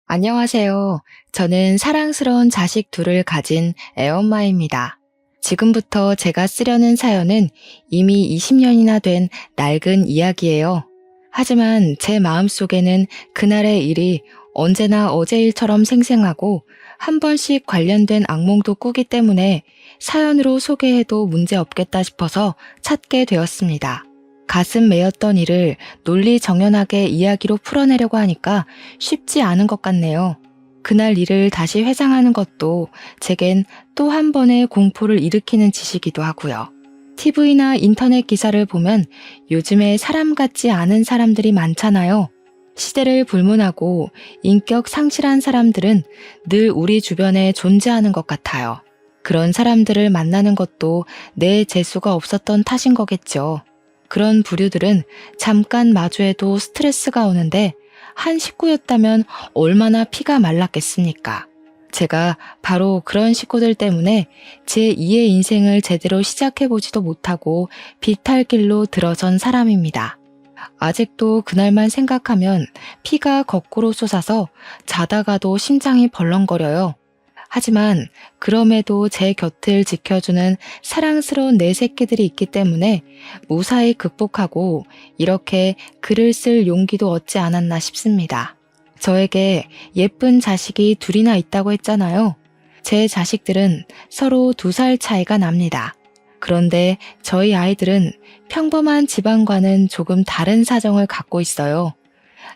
안녕하세요. 저는 사랑스러운 자식 둘을 가진 애엄마입니다. 지금부터 제가 쓰려는 사연은 이미 20년이나 된 낡은 이야기예요. 하지만 제 마음속에는 그날의 일이 언제나 어제 일처럼 생생하고 한 번씩 관련된 악몽도 꾸기 때문에 사연으로 소개해도 문제없겠다 싶어서 찾게 되었습니다. 가슴 메였던 일을 논리정연하게 이야기로 풀어내려고 하니까 쉽지 않은 것 같네요. 그날 일을 다시 회상하는 것도 제겐 또 한 번의 공포를 일으키는 짓이기도 하고요. TV나 인터넷 기사를 보면 요즘에 사람 같지 않은 사람들이 많잖아요. 시대를 불문하고 인격 상실한 사람들은 늘 우리 주변에 존재하는 것 같아요. 그런 사람들을 만나는 것도 내 재수가 없었던 탓인 거겠죠. 그런 부류들은 잠깐 마주해도 스트레스가 오는데 한 식구였다면 얼마나 피가 말랐겠습니까? 제가 바로 그런 식구들 때문에 제2의 인생을 제대로 시작해보지도 못하고 비탈길로 들어선 사람입니다. 아직도 그날만 생각하면 피가 거꾸로 솟아서 자다가도 심장이 벌렁거려요. 하지만 그럼에도 제 곁을 지켜주는 사랑스러운 내 새끼들이 있기 때문에 무사히 극복하고 이렇게 글을 쓸 용기도 얻지 않았나 싶습니다. 저에게 예쁜 자식이 둘이나 있다고 했잖아요. 제 자식들은 서로 2살 차이가 납니다. 그런데 저희 아이들은 평범한 집안과는 조금 다른 사정을 갖고 있어요.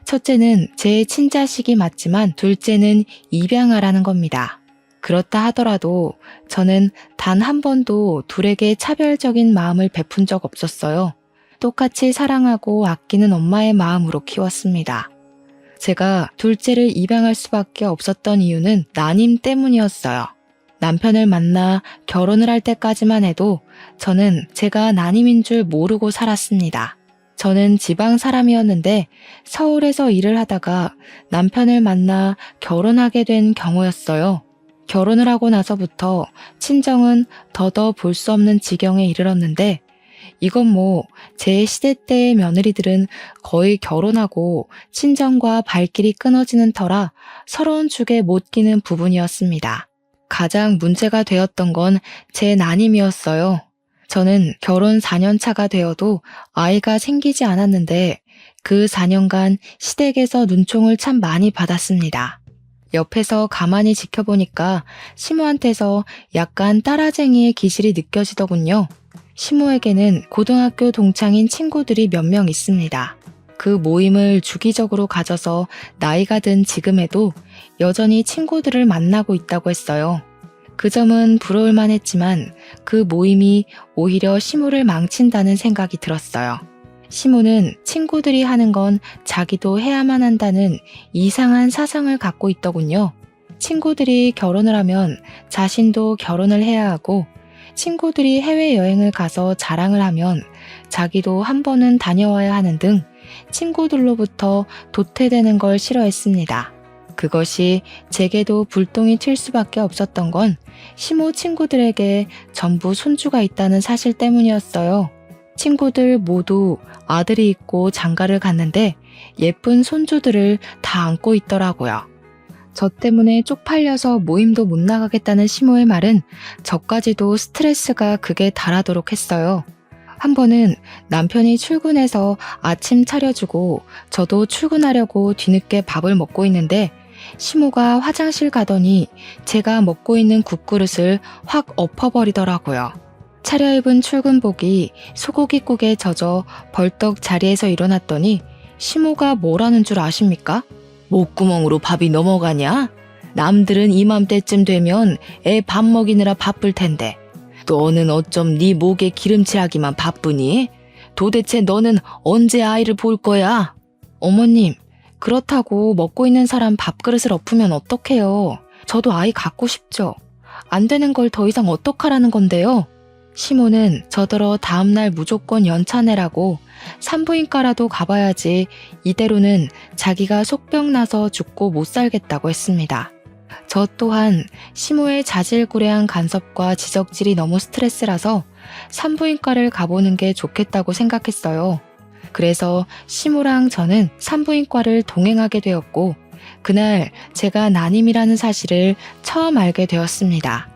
첫째는 제 친자식이 맞지만 둘째는 입양아라는 겁니다. 그렇다 하더라도 저는 단 한 번도 둘에게 차별적인 마음을 베푼 적 없었어요. 똑같이 사랑하고 아끼는 엄마의 마음으로 키웠습니다. 제가 둘째를 입양할 수밖에 없었던 이유는 난임 때문이었어요. 남편을 만나 결혼을 할 때까지만 해도 저는 제가 난임인 줄 모르고 살았습니다. 저는 지방 사람이었는데 서울에서 일을 하다가 남편을 만나 결혼하게 된 경우였어요. 결혼을 하고 나서부터 친정은 더더 볼 수 없는 지경에 이르렀는데 이건 뭐 제 시대 때의 며느리들은 거의 결혼하고 친정과 발길이 끊어지는 터라 서러운 축에 못 끼는 부분이었습니다. 가장 문제가 되었던 건 제 난임이었어요. 저는 결혼 4년 차가 되어도 아이가 생기지 않았는데 그 4년간 시댁에서 눈총을 참 많이 받았습니다. 옆에서 가만히 지켜보니까 시모한테서 약간 따라쟁이의 기질이 느껴지더군요. 시모에게는 고등학교 동창인 친구들이 몇 명 있습니다. 그 모임을 주기적으로 가져서 나이가 든 지금에도 여전히 친구들을 만나고 있다고 했어요. 그 점은 부러울만 했지만 그 모임이 오히려 시모를 망친다는 생각이 들었어요. 시모는 친구들이 하는 건 자기도 해야만 한다는 이상한 사상을 갖고 있더군요. 친구들이 결혼을 하면 자신도 결혼을 해야 하고 친구들이 해외여행을 가서 자랑을 하면 자기도 한 번은 다녀와야 하는 등 친구들로부터 도태되는 걸 싫어했습니다. 그것이 제게도 불똥이 튈 수밖에 없었던 건 시모 친구들에게 전부 손주가 있다는 사실 때문이었어요. 친구들 모두 아들이 있고 장가를 갔는데 예쁜 손주들을 다 안고 있더라고요. 저 때문에 쪽팔려서 모임도 못 나가겠다는 시모의 말은 저까지도 스트레스가 극에 달하도록 했어요. 한 번은 남편이 출근해서 아침 차려주고 저도 출근하려고 뒤늦게 밥을 먹고 있는데 시모가 화장실 가더니 제가 먹고 있는 국그릇을 확 엎어버리더라고요. 차려입은 출근복이 소고기국에 젖어 벌떡 자리에서 일어났더니 시모가 뭐라는 줄 아십니까? 목구멍으로 밥이 넘어가냐? 남들은 이맘때쯤 되면 애 밥 먹이느라 바쁠 텐데 너는 어쩜 네 목에 기름칠하기만 바쁘니? 도대체 너는 언제 아이를 볼 거야? 어머님, 그렇다고 먹고 있는 사람 밥그릇을 엎으면 어떡해요? 저도 아이 갖고 싶죠. 안 되는 걸 더 이상 어떡하라는 건데요? 시모는 저더러 다음날 무조건 연차 내라고 산부인과라도 가봐야지 이대로는 자기가 속병 나서 죽고 못 살겠다고 했습니다. 저 또한 시모의 자질구레한 간섭과 지적질이 너무 스트레스라서 산부인과를 가보는 게 좋겠다고 생각했어요. 그래서 시모랑 저는 산부인과를 동행하게 되었고 그날 제가 난임이라는 사실을 처음 알게 되었습니다.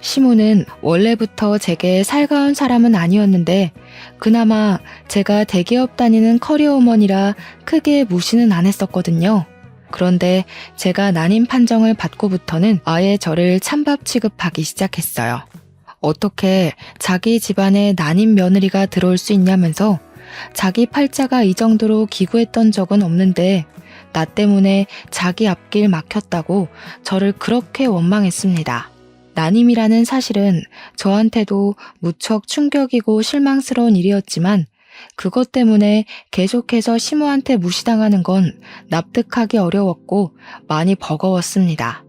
시모는 원래부터 제게 살가운 사람은 아니었는데 그나마 제가 대기업 다니는 커리어우먼이라 크게 무시는 안 했었거든요. 그런데 제가 난임 판정을 받고부터는 아예 저를 찬밥 취급하기 시작했어요. 어떻게 자기 집안에 난임 며느리가 들어올 수 있냐면서 자기 팔자가 이 정도로 기구했던 적은 없는데 나 때문에 자기 앞길 막혔다고 저를 그렇게 원망했습니다. 난임이라는 사실은 저한테도 무척 충격이고 실망스러운 일이었지만 그것 때문에 계속해서 시모한테 무시당하는 건 납득하기 어려웠고 많이 버거웠습니다.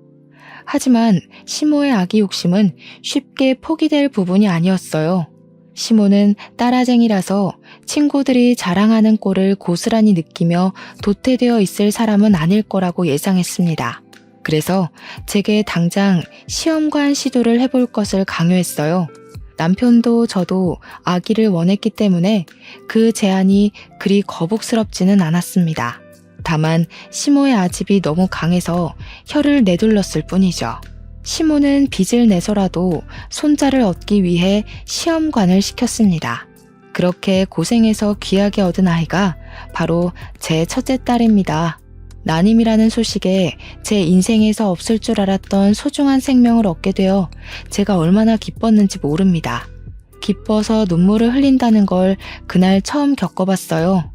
하지만 시모의 아기 욕심은 쉽게 포기될 부분이 아니었어요. 시모는 따라쟁이라서 친구들이 자랑하는 꼴을 고스란히 느끼며 도태되어 있을 사람은 아닐 거라고 예상했습니다. 그래서 제게 당장 시험관 시도를 해볼 것을 강요했어요. 남편도 저도 아기를 원했기 때문에 그 제안이 그리 거북스럽지는 않았습니다. 다만 시모의 아집이 너무 강해서 혀를 내둘렀을 뿐이죠. 시모는 빚을 내서라도 손자를 얻기 위해 시험관을 시켰습니다. 그렇게 고생해서 귀하게 얻은 아이가 바로 제 첫째 딸입니다. 난임이라는 소식에 제 인생에서 없을 줄 알았던 소중한 생명을 얻게 되어 제가 얼마나 기뻤는지 모릅니다. 기뻐서 눈물을 흘린다는 걸 그날 처음 겪어봤어요.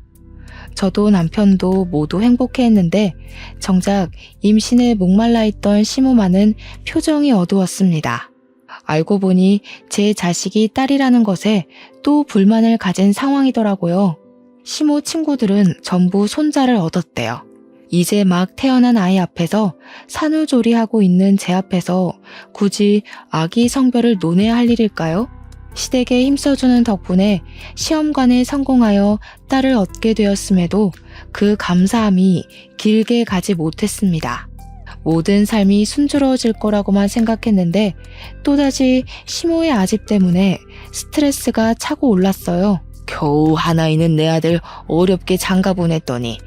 저도 남편도 모두 행복해했는데 정작 임신에 목말라 있던 시모만은 표정이 어두웠습니다. 알고 보니 제 자식이 딸이라는 것에 또 불만을 가진 상황이더라고요. 시모 친구들은 전부 손자를 얻었대요. 이제 막 태어난 아이 앞에서 산후조리하고 있는 제 앞에서 굳이 아기 성별을 논해야 할 일일까요? 시댁에 힘써주는 덕분에 시험관에 성공하여 딸을 얻게 되었음에도 그 감사함이 길게 가지 못했습니다. 모든 삶이 순조로워질 거라고만 생각했는데 또다시 시모의 아집 때문에 스트레스가 차고 올랐어요. 겨우 하나 있는 내 아들 어렵게 장가 보냈더니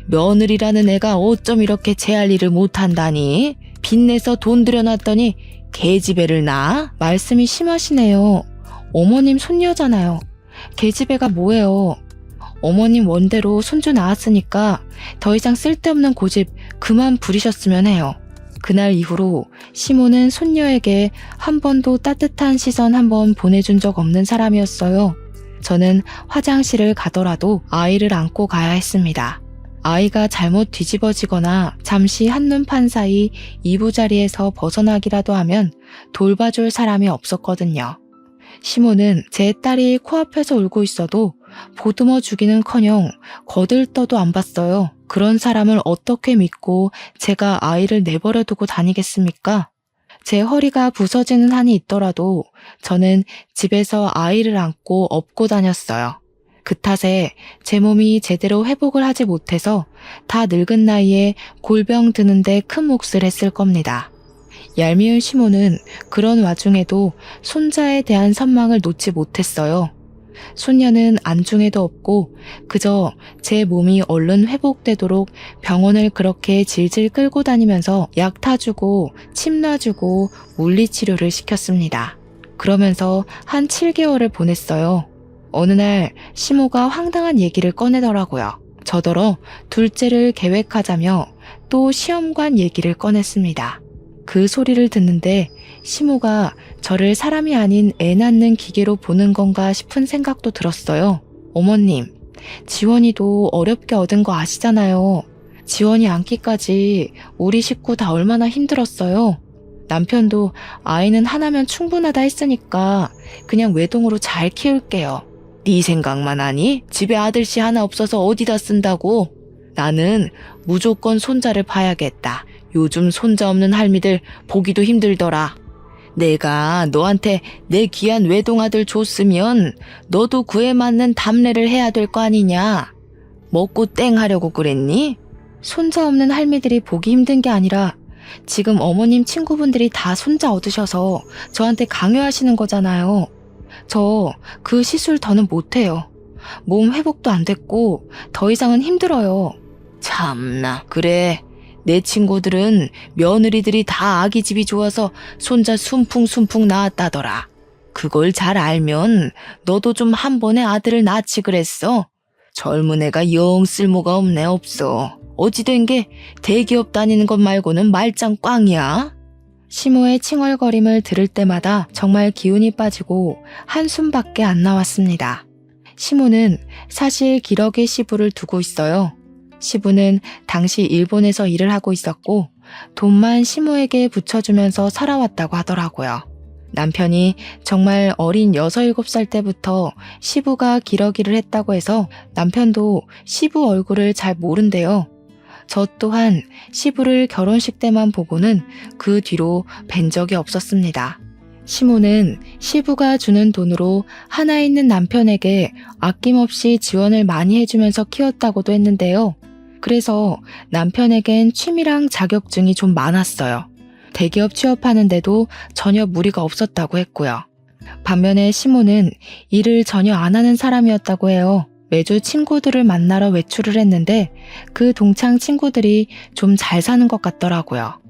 며느리라는 애가 어쩜 이렇게 제 할 일을 못한다니? 빚내서 돈 들여놨더니 계집애를 낳아? 말씀이 심하시네요. 어머님 손녀잖아요. 계집애가 뭐예요? 어머님 원대로 손주 낳았으니까 더 이상 쓸데없는 고집 그만 부리셨으면 해요. 그날 이후로 시모는 손녀에게 한 번도 따뜻한 시선 한 번 보내준 적 없는 사람이었어요. 저는 화장실을 가더라도 아이를 안고 가야 했습니다. 아이가 잘못 뒤집어지거나 잠시 한눈판 사이 이부자리에서 벗어나기라도 하면 돌봐줄 사람이 없었거든요. 시모는 제 딸이 코앞에서 울고 있어도 보듬어 주기는커녕 거들떠도 안 봤어요. 그런 사람을 어떻게 믿고 제가 아이를 내버려 두고 다니겠습니까? 제 허리가 부서지는 한이 있더라도 저는 집에서 아이를 안고 업고 다녔어요. 그 탓에 제 몸이 제대로 회복을 하지 못해서 다 늙은 나이에 골병 드는데 큰 몫을 했을 겁니다. 얄미운 시모는 그런 와중에도 손자에 대한 선망을 놓지 못했어요. 손녀는 안중에도 없고 그저 제 몸이 얼른 회복되도록 병원을 그렇게 질질 끌고 다니면서 약 타주고 침 놔주고 물리치료를 시켰습니다. 그러면서 한 7개월을 보냈어요. 어느 날 시모가 황당한 얘기를 꺼내더라고요. 저더러 둘째를 계획하자며 또 시험관 얘기를 꺼냈습니다. 그 소리를 듣는데 시모가 저를 사람이 아닌 애 낳는 기계로 보는 건가 싶은 생각도 들었어요. 어머님, 지원이도 어렵게 얻은 거 아시잖아요. 지원이 안기까지 우리 식구 다 얼마나 힘들었어요. 남편도 아이는 하나면 충분하다 했으니까 그냥 외동으로 잘 키울게요. 네 생각만 하니? 집에 아들씨 하나 없어서 어디다 쓴다고? 나는 무조건 손자를 봐야겠다. 요즘 손자 없는 할미들 보기도 힘들더라. 내가 너한테 내 귀한 외동아들 줬으면 너도 그에 맞는 답례를 해야 될 거 아니냐? 먹고 땡 하려고 그랬니? 손자 없는 할미들이 보기 힘든 게 아니라 지금 어머님 친구분들이 다 손자 얻으셔서 저한테 강요하시는 거잖아요. 저 그 시술 더는 못해요. 몸 회복도 안 됐고 더 이상은 힘들어요. 참나, 그래. 내 친구들은 며느리들이 다 아기집이 좋아서 손자 순풍순풍 낳았다더라. 그걸 잘 알면 너도 좀 한 번에 아들을 낳지 그랬어. 젊은 애가 영 쓸모가 없네 없어. 어찌 된 게 대기업 다니는 것 말고는 말짱 꽝이야. 시모의 칭얼거림을 들을 때마다 정말 기운이 빠지고 한숨밖에 안 나왔습니다. 시모는 사실 기러기 시부를 두고 있어요. 시부는 당시 일본에서 일을 하고 있었고 돈만 시모에게 붙여주면서 살아왔다고 하더라고요. 남편이 정말 어린 6, 7살 때부터 시부가 기러기를 했다고 해서 남편도 시부 얼굴을 잘 모른대요. 저 또한 시부를 결혼식 때만 보고는 그 뒤로 뵌 적이 없었습니다. 시모는 시부가 주는 돈으로 하나 있는 남편에게 아낌없이 지원을 많이 해주면서 키웠다고도 했는데요. 그래서 남편에겐 취미랑 자격증이 좀 많았어요. 대기업 취업하는데도 전혀 무리가 없었다고 했고요. 반면에 시모는 일을 전혀 안 하는 사람이었다고 해요. 매주 친구들을 만나러 외출을 했는데 그 동창 친구들이 좀 잘 사는 것 같더라고요.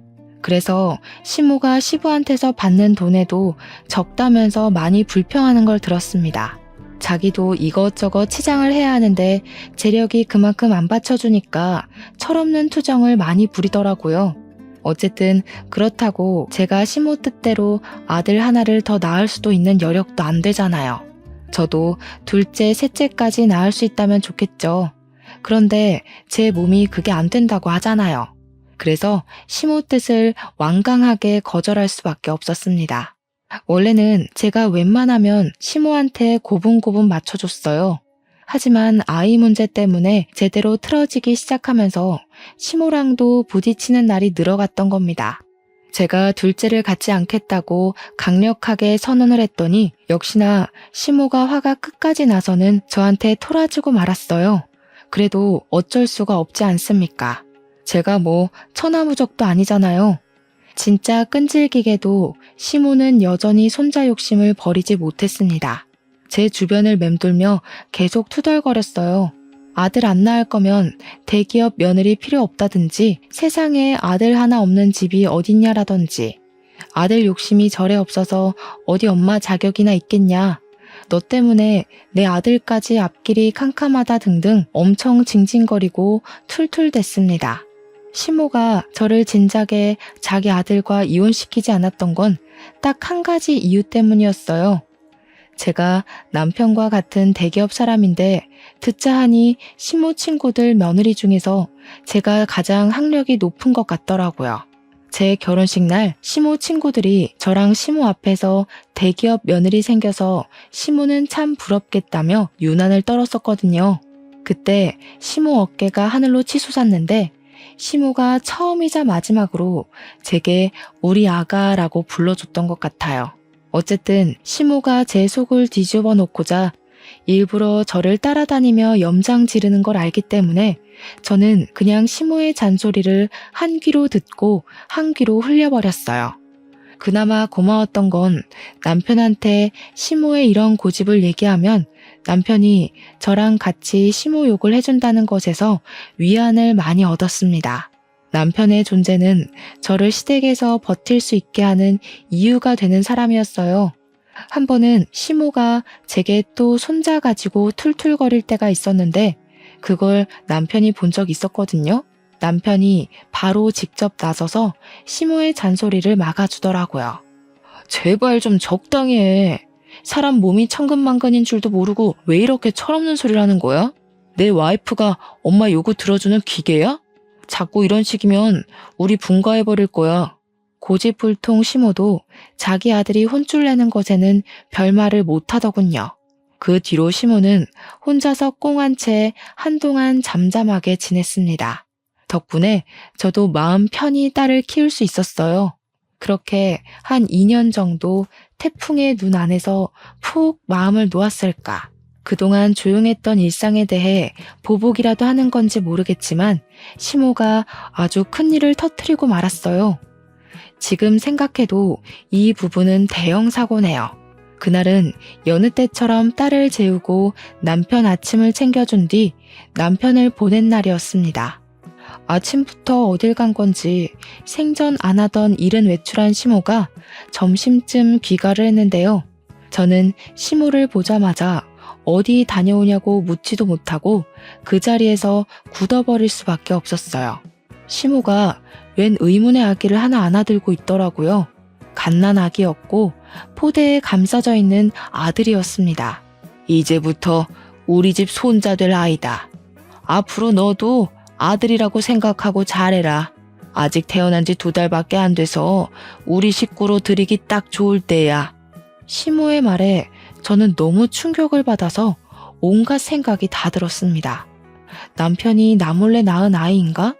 그래서 시모가 시부한테서 받는 돈에도 적다면서 많이 불평하는 걸 들었습니다. 자기도 이것저것 치장을 해야 하는데 재력이 그만큼 안 받쳐주니까 철없는 투정을 많이 부리더라고요. 어쨌든 그렇다고 제가 시모 뜻대로 아들 하나를 더 낳을 수도 있는 여력도 안 되잖아요. 저도 둘째, 셋째까지 낳을 수 있다면 좋겠죠. 그런데 제 몸이 그게 안 된다고 하잖아요. 그래서 시모 뜻을 완강하게 거절할 수밖에 없었습니다. 원래는 제가 웬만하면 시모한테 고분고분 맞춰줬어요. 하지만 아이 문제 때문에 제대로 틀어지기 시작하면서 시모랑도 부딪히는 날이 늘어갔던 겁니다. 제가 둘째를 갖지 않겠다고 강력하게 선언을 했더니 역시나 시모가 화가 끝까지 나서는 저한테 토라지고 말았어요. 그래도 어쩔 수가 없지 않습니까? 제가 뭐 천하무적도 아니잖아요. 진짜 끈질기게도 시모는 여전히 손자 욕심을 버리지 못했습니다. 제 주변을 맴돌며 계속 투덜거렸어요. 아들 안 낳을 거면 대기업 며느리 필요 없다든지 세상에 아들 하나 없는 집이 어딨냐라든지 아들 욕심이 절에 없어서 어디 엄마 자격이나 있겠냐. 너 때문에 내 아들까지 앞길이 캄캄하다 등등 엄청 징징거리고 툴툴댔습니다. 시모가 저를 진작에 자기 아들과 이혼시키지 않았던 건 딱 한 가지 이유 때문이었어요. 제가 남편과 같은 대기업 사람인데 듣자 하니 시모 친구들 며느리 중에서 제가 가장 학력이 높은 것 같더라고요. 제 결혼식 날 시모 친구들이 저랑 시모 앞에서 대기업 며느리 생겨서 시모는 참 부럽겠다며 유난을 떨었었거든요. 그때 시모 어깨가 하늘로 치솟았는데 시모가 처음이자 마지막으로 제게 우리 아가라고 불러줬던 것 같아요. 어쨌든 시모가 제 속을 뒤집어 놓고자 일부러 저를 따라다니며 염장 지르는 걸 알기 때문에 저는 그냥 시모의 잔소리를 한 귀로 듣고 한 귀로 흘려버렸어요. 그나마 고마웠던 건 남편한테 시모의 이런 고집을 얘기하면 남편이 저랑 같이 시모 욕을 해준다는 것에서 위안을 많이 얻었습니다. 남편의 존재는 저를 시댁에서 버틸 수 있게 하는 이유가 되는 사람이었어요. 한 번은 시모가 제게 또 손자 가지고 툴툴거릴 때가 있었는데 그걸 남편이 본 적 있었거든요. 남편이 바로 직접 나서서 시모의 잔소리를 막아주더라고요. 제발 좀 적당히 해. 사람 몸이 천근만근인 줄도 모르고 왜 이렇게 철없는 소리를 하는 거야? 내 와이프가 엄마 요구 들어주는 기계야? 자꾸 이런 식이면 우리 분가해버릴 거야. 고집불통 시모도 자기 아들이 혼쭐 내는 것에는 별말을 못하더군요. 그 뒤로 시모는 혼자서 꽁한 채 한동안 잠잠하게 지냈습니다. 덕분에 저도 마음 편히 딸을 키울 수 있었어요. 그렇게 한 2년 정도 태풍의 눈 안에서 푹 마음을 놓았을까. 그동안 조용했던 일상에 대해 보복이라도 하는 건지 모르겠지만 시모가 아주 큰일을 터뜨리고 말았어요. 지금 생각해도 이 부분은 대형 사고네요. 그날은 여느 때처럼 딸을 재우고 남편 아침을 챙겨준 뒤 남편을 보낸 날이었습니다. 아침부터 어딜 간 건지 생전 안 하던 일은 외출한 시모가 점심쯤 귀가를 했는데요. 저는 시모를 보자마자 어디 다녀오냐고 묻지도 못하고 그 자리에서 굳어버릴 수밖에 없었어요. 시모가 웬 의문의 아기를 하나 안아들고 있더라고요. 갓난 아기였고 포대에 감싸져 있는 아들이었습니다. 이제부터 우리 집 손자 될 아이다. 앞으로 너도 아들이라고 생각하고 잘해라. 아직 태어난 지 2달밖에 안 돼서 우리 식구로 들이기 딱 좋을 때야. 시모의 말에 저는 너무 충격을 받아서 온갖 생각이 다 들었습니다. 남편이 나 몰래 낳은 아이인가?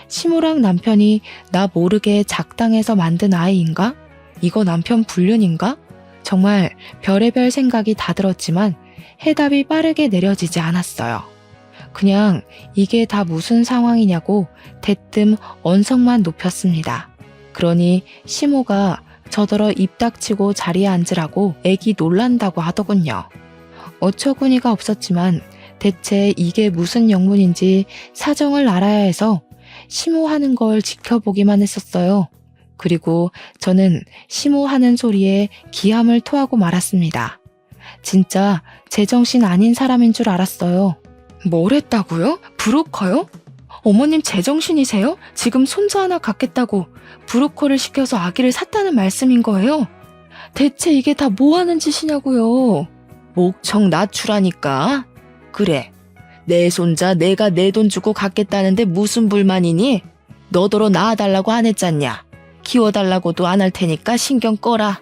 시모랑 남편이 나 모르게 작당해서 만든 아이인가? 이거 남편 불륜인가? 정말 별의별 생각이 다 들었지만 해답이 빠르게 내려지지 않았어요. 그냥 이게 다 무슨 상황이냐고 대뜸 언성만 높였습니다. 그러니 시모가 저더러 입 닥치고 자리에 앉으라고 애기 놀란다고 하더군요. 어처구니가 없었지만 대체 이게 무슨 영문인지 사정을 알아야 해서 시모하는 걸 지켜보기만 했었어요. 그리고 저는 시모하는 소리에 기함을 토하고 말았습니다. 진짜 제정신 아닌 사람인 줄 알았어요. 뭘 했다고요? 브로커요? 어머님 제정신이세요? 지금 손자 하나 갖겠다고 브로커를 시켜서 아기를 샀다는 말씀인 거예요? 대체 이게 다 뭐 하는 짓이냐고요? 목청 낮추라니까. 그래, 내 손자 내가 내 돈 주고 갖겠다는데 무슨 불만이니? 너더러 낳아달라고 안 했잖냐? 키워달라고도 안 할 테니까 신경 꺼라.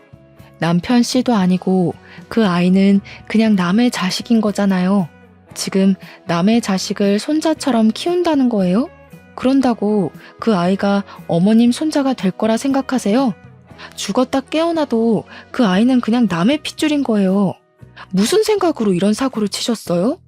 남편 씨도 아니고 그 아이는 그냥 남의 자식인 거잖아요. 지금 남의 자식을 손자처럼 키운다는 거예요? 그런다고 그 아이가 어머님 손자가 될 거라 생각하세요? 죽었다 깨어나도 그 아이는 그냥 남의 핏줄인 거예요. 무슨 생각으로 이런 사고를 치셨어요?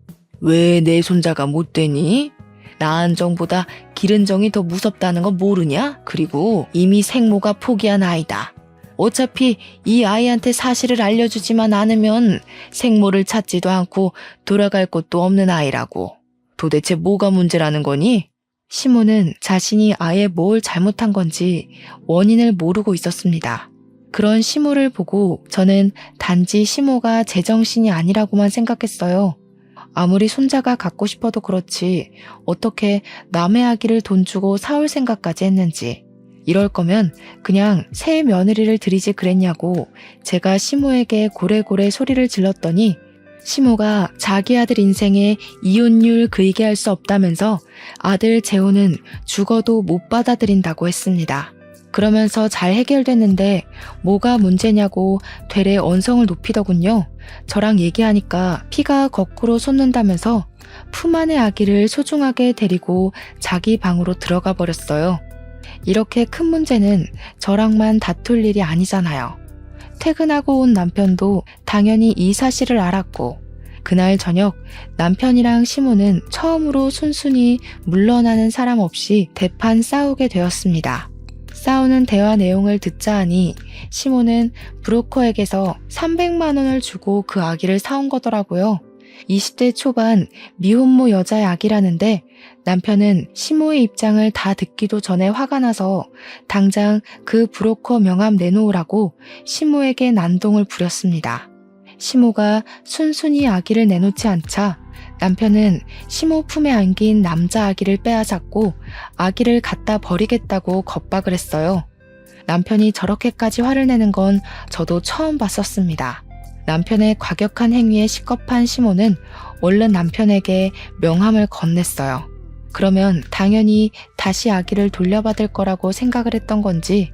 왜 내 손자가 못 되니? 낳은 정보다 기른 정이 더 무섭다는 거 모르냐? 그리고 이미 생모가 포기한 아이다. 어차피 이 아이한테 사실을 알려주지만 않으면 생모를 찾지도 않고 돌아갈 곳도 없는 아이라고. 도대체 뭐가 문제라는 거니? 시모는 자신이 아예 뭘 잘못한 건지 원인을 모르고 있었습니다. 그런 시모를 보고 저는 단지 시모가 제정신이 아니라고만 생각했어요. 아무리 손자가 갖고 싶어도 그렇지 어떻게 남의 아기를 돈 주고 사올 생각까지 했는지. 이럴 거면 그냥 새 며느리를 들이지 그랬냐고 제가 시모에게 고래고래 소리를 질렀더니 시모가 자기 아들 인생에 이혼율 그이게 할 수 없다면서 아들 재혼은 죽어도 못 받아들인다고 했습니다. 그러면서 잘 해결됐는데 뭐가 문제냐고 되레 언성을 높이더군요. 저랑 얘기하니까 피가 거꾸로 솟는다면서 품 안의 아기를 소중하게 데리고 자기 방으로 들어가 버렸어요. 이렇게 큰 문제는 저랑만 다툴 일이 아니잖아요. 퇴근하고 온 남편도 당연히 이 사실을 알았고 그날 저녁 남편이랑 시모는 처음으로 순순히 물러나는 사람 없이 대판 싸우게 되었습니다. 싸우는 대화 내용을 듣자 하니 시모는 브로커에게서 300만 원을 주고 그 아기를 사온 거더라고요. 20대 초반 미혼모 여자의 아기라는데 남편은 시모의 입장을 다 듣기도 전에 화가 나서 당장 그 브로커 명함 내놓으라고 시모에게 난동을 부렸습니다. 시모가 순순히 아기를 내놓지 않자 남편은 시모 품에 안긴 남자 아기를 빼앗았고 아기를 갖다 버리겠다고 겁박을 했어요. 남편이 저렇게까지 화를 내는 건 저도 처음 봤었습니다. 남편의 과격한 행위에 식겁한 시모는 얼른 남편에게 명함을 건넸어요. 그러면 당연히 다시 아기를 돌려받을 거라고 생각을 했던 건지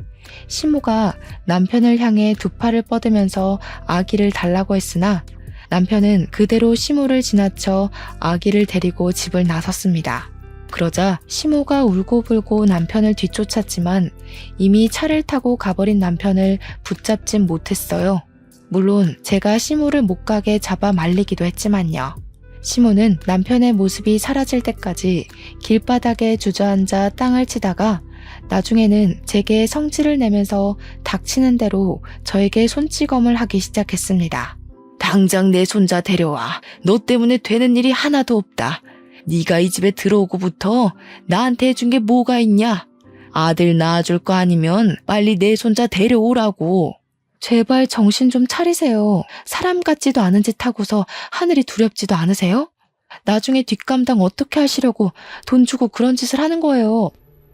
시모가 남편을 향해 두 팔을 뻗으면서 아기를 달라고 했으나 남편은 그대로 시모를 지나쳐 아기를 데리고 집을 나섰습니다. 그러자 시모가 울고불고 남편을 뒤쫓았지만 이미 차를 타고 가버린 남편을 붙잡진 못했어요. 물론 제가 시모를 못 가게 잡아 말리기도 했지만요. 시모는 남편의 모습이 사라질 때까지 길바닥에 주저앉아 땅을 치다가 나중에는 제게 성질을 내면서 닥치는 대로 저에게 손찌검을 하기 시작했습니다. 당장 내 손자 데려와. 너 때문에 되는 일이 하나도 없다. 네가 이 집에 들어오고부터 나한테 해준 게 뭐가 있냐? 아들 낳아줄 거 아니면 빨리 내 손자 데려오라고. 제발 정신 좀 차리세요. 사람 같지도 않은 짓 하고서 하늘이 두렵지도 않으세요? 나중에 뒷감당 어떻게 하시려고 돈 주고 그런 짓을 하는 거예요.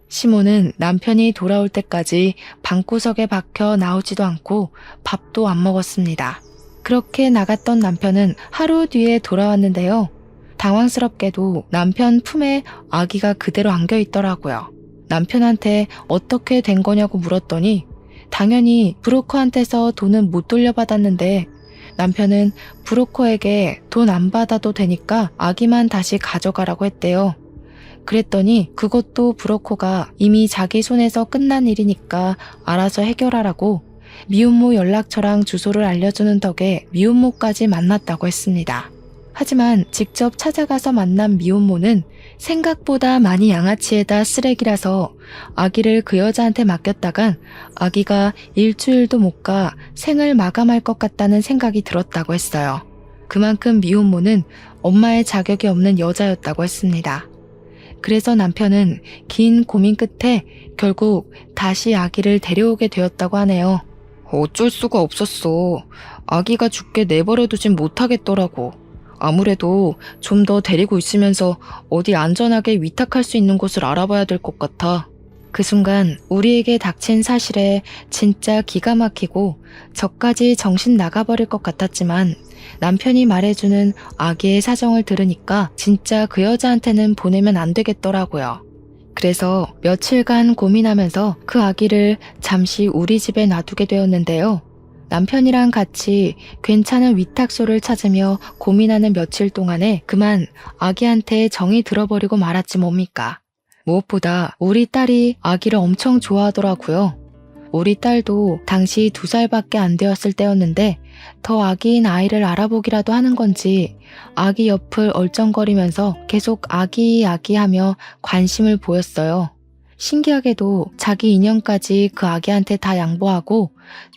시모는 남편이 돌아올 때까지 방구석에 박혀 나오지도 않고 밥도 안 먹었습니다. 그렇게 나갔던 남편은 하루 뒤에 돌아왔는데요. 당황스럽게도 남편 품에 아기가 그대로 안겨 있더라고요. 남편한테 어떻게 된 거냐고 물었더니 당연히 브로커한테서 돈은 못 돌려받았는데 남편은 브로커에게 돈 안 받아도 되니까 아기만 다시 가져가라고 했대요. 그랬더니 그것도 브로커가 이미 자기 손에서 끝난 일이니까 알아서 해결하라고 미혼모 연락처랑 주소를 알려주는 덕에 미혼모까지 만났다고 했습니다. 하지만 직접 찾아가서 만난 미혼모는 생각보다 많이 양아치에다 쓰레기라서 아기를 그 여자한테 맡겼다간 아기가 일주일도 못 가 생을 마감할 것 같다는 생각이 들었다고 했어요. 그만큼 미혼모는 엄마의 자격이 없는 여자였다고 했습니다. 그래서 남편은 긴 고민 끝에 결국 다시 아기를 데려오게 되었다고 하네요. 어쩔 수가 없었어. 아기가 죽게 내버려두진 못하겠더라고. 아무래도 좀 더 데리고 있으면서 어디 안전하게 위탁할 수 있는 곳을 알아봐야 될 것 같아. 그 순간 우리에게 닥친 사실에 진짜 기가 막히고 저까지 정신 나가버릴 것 같았지만 남편이 말해주는 아기의 사정을 들으니까 진짜 그 여자한테는 보내면 안 되겠더라고요. 그래서 며칠간 고민하면서 그 아기를 잠시 우리 집에 놔두게 되었는데요. 남편이랑 같이 괜찮은 위탁소를 찾으며 고민하는 며칠 동안에 그만 아기한테 정이 들어버리고 말았지 뭡니까. 무엇보다 우리 딸이 아기를 엄청 좋아하더라고요. 우리 딸도 당시 2살밖에 안 되었을 때였는데 더 아기인 아이를 알아보기라도 하는 건지 아기 옆을 얼쩡거리면서 계속 아기 하며 관심을 보였어요. 신기하게도 자기 인형까지 그 아기한테 다 양보하고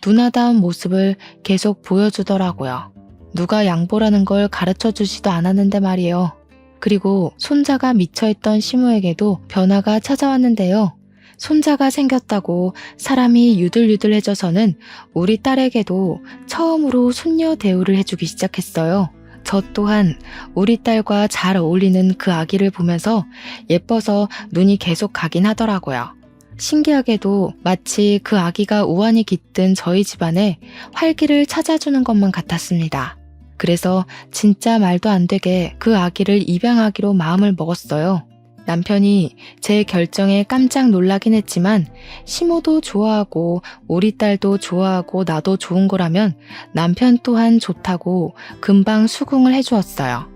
누나다운 모습을 계속 보여주더라고요. 누가 양보라는 걸 가르쳐주지도 않았는데 말이에요. 그리고 손자가 미쳐있던 시모에게도 변화가 찾아왔는데요. 손자가 생겼다고 사람이 유들유들해져서는 우리 딸에게도 처음으로 손녀 대우를 해주기 시작했어요. 저 또한 우리 딸과 잘 어울리는 그 아기를 보면서 예뻐서 눈이 계속 가긴 하더라고요. 신기하게도 마치 그 아기가 우환이 깃든 저희 집안에 활기를 찾아주는 것만 같았습니다. 그래서 진짜 말도 안 되게 그 아기를 입양하기로 마음을 먹었어요. 남편이 제 결정에 깜짝 놀라긴 했지만 시모도 좋아하고 우리 딸도 좋아하고 나도 좋은 거라면 남편 또한 좋다고 금방 수긍을 해주었어요.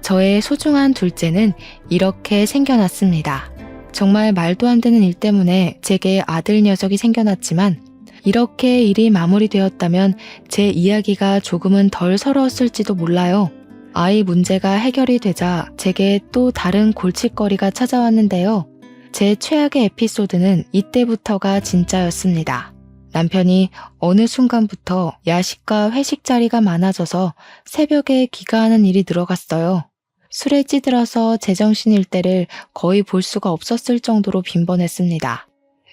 저의 소중한 둘째는 이렇게 생겨났습니다. 정말 말도 안 되는 일 때문에 제게 아들 녀석이 생겨났지만 이렇게 일이 마무리되었다면 제 이야기가 조금은 덜 서러웠을지도 몰라요. 아이 문제가 해결이 되자 제게 또 다른 골칫거리가 찾아왔는데요. 제 최악의 에피소드는 이때부터가 진짜였습니다. 남편이 어느 순간부터 야식과 회식 자리가 많아져서 새벽에 귀가하는 일이 늘어갔어요. 술에 찌들어서 제정신일 때를 거의 볼 수가 없었을 정도로 빈번했습니다.